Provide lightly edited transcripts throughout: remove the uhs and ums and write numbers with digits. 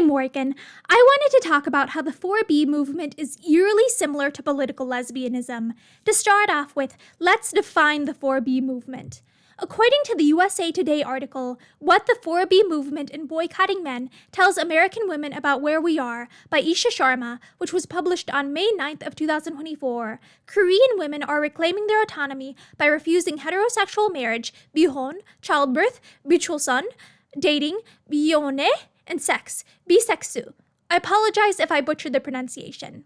I'm Morgan. I wanted to talk about how the 4B movement is eerily similar to political lesbianism. To start off with, let's define the 4B movement. According to the USA Today article, What the 4B Movement in Boycotting Men Tells American Women About Where We Are by Isha Sharma, which was published on May 9th of 2024, Korean women are reclaiming their autonomy by refusing heterosexual marriage, bihon, childbirth, bichulsun, dating, bione, and sex, bisexu. I apologize if I butchered the pronunciation.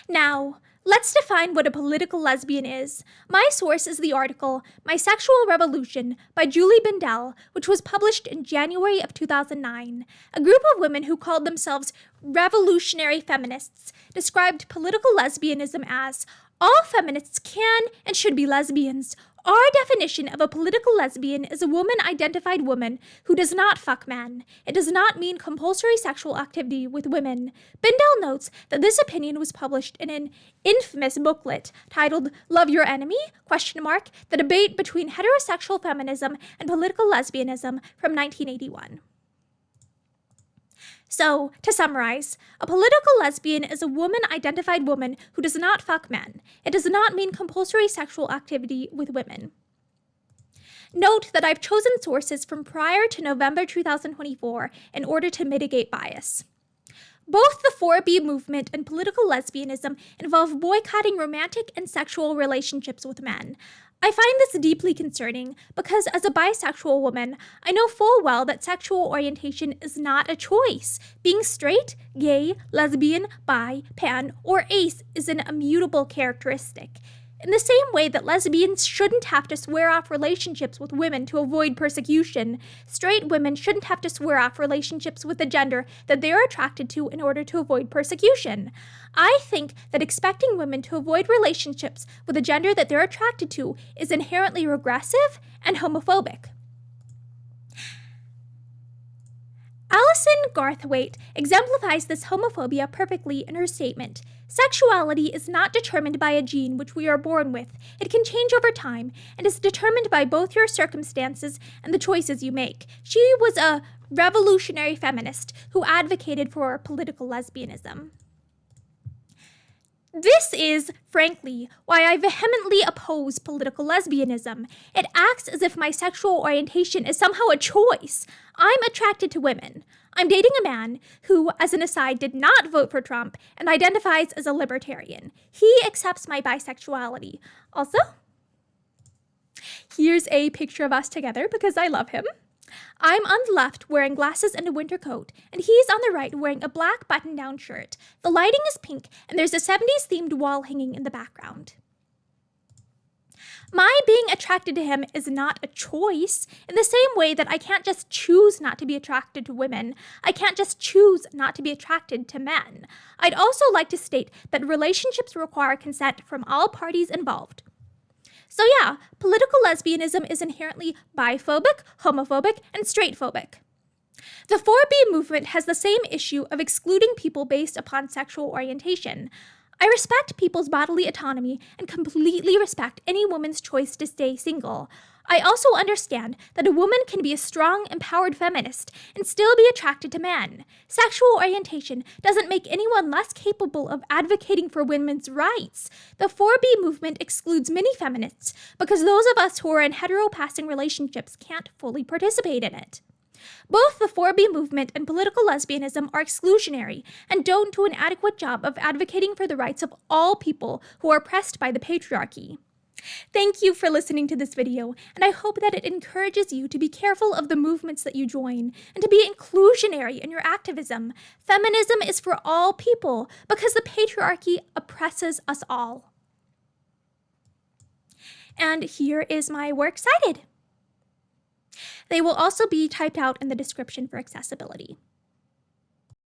Now, let's define what a political lesbian is. My source is the article, My Sexual Revolution by Julie Bindel, which was published in January of 2009. A group of women who called themselves revolutionary feminists described political lesbianism as all feminists can and should be lesbians. Our definition of a political lesbian is a woman-identified woman who does not fuck men. It does not mean compulsory sexual activity with women. Bindel notes that this opinion was published in an infamous booklet titled Love Your Enemy? The debate between heterosexual feminism and political lesbianism from 1981. So, to summarize, a political lesbian is a woman-identified woman who does not fuck men. It does not mean compulsory sexual activity with women. Note that I've chosen sources from prior to November 2024 in order to mitigate bias. Both the 4B movement and political lesbianism involve boycotting romantic and sexual relationships with men. I find this deeply concerning because as a bisexual woman, I know full well that sexual orientation is not a choice. Being straight, gay, lesbian, bi, pan, or ace is an immutable characteristic. In the same way that lesbians shouldn't have to swear off relationships with women to avoid persecution, straight women shouldn't have to swear off relationships with the gender that they are attracted to in order to avoid persecution. I think that expecting women to avoid relationships with the gender that they're attracted to is inherently regressive and homophobic. Alison Garthwaite exemplifies this homophobia perfectly in her statement. Sexuality is not determined by a gene which we are born with. It can change over time and is determined by both your circumstances and the choices you make. She was a revolutionary feminist who advocated for political lesbianism. This is, frankly, why I vehemently oppose political lesbianism. It acts as if my sexual orientation is somehow a choice. I'm attracted to women. I'm dating a man who, as an aside, did not vote for Trump and identifies as a libertarian. He accepts my bisexuality. Also, here's a picture of us together because I love him. I'm on the left wearing glasses and a winter coat, and he's on the right wearing a black button-down shirt. The lighting is pink, and there's a 70s-themed wall hanging in the background. My being attracted to him is not a choice, in the same way that I can't just choose not to be attracted to women. I can't just choose not to be attracted to men. I'd also like to state that relationships require consent from all parties involved. So yeah, political lesbianism is inherently biphobic, homophobic, and straightphobic. The 4B movement has the same issue of excluding people based upon sexual orientation. I respect people's bodily autonomy and completely respect any woman's choice to stay single. I also understand that a woman can be a strong, empowered feminist and still be attracted to men. Sexual orientation doesn't make anyone less capable of advocating for women's rights. The 4B movement excludes many feminists because those of us who are in hetero-passing relationships can't fully participate in it. Both the 4B movement and political lesbianism are exclusionary and don't do an adequate job of advocating for the rights of all people who are oppressed by the patriarchy. Thank you for listening to this video, and I hope that it encourages you to be careful of the movements that you join and to be inclusionary in your activism. Feminism is for all people because the patriarchy oppresses us all. And here is my work cited. They will also be typed out in the description for accessibility.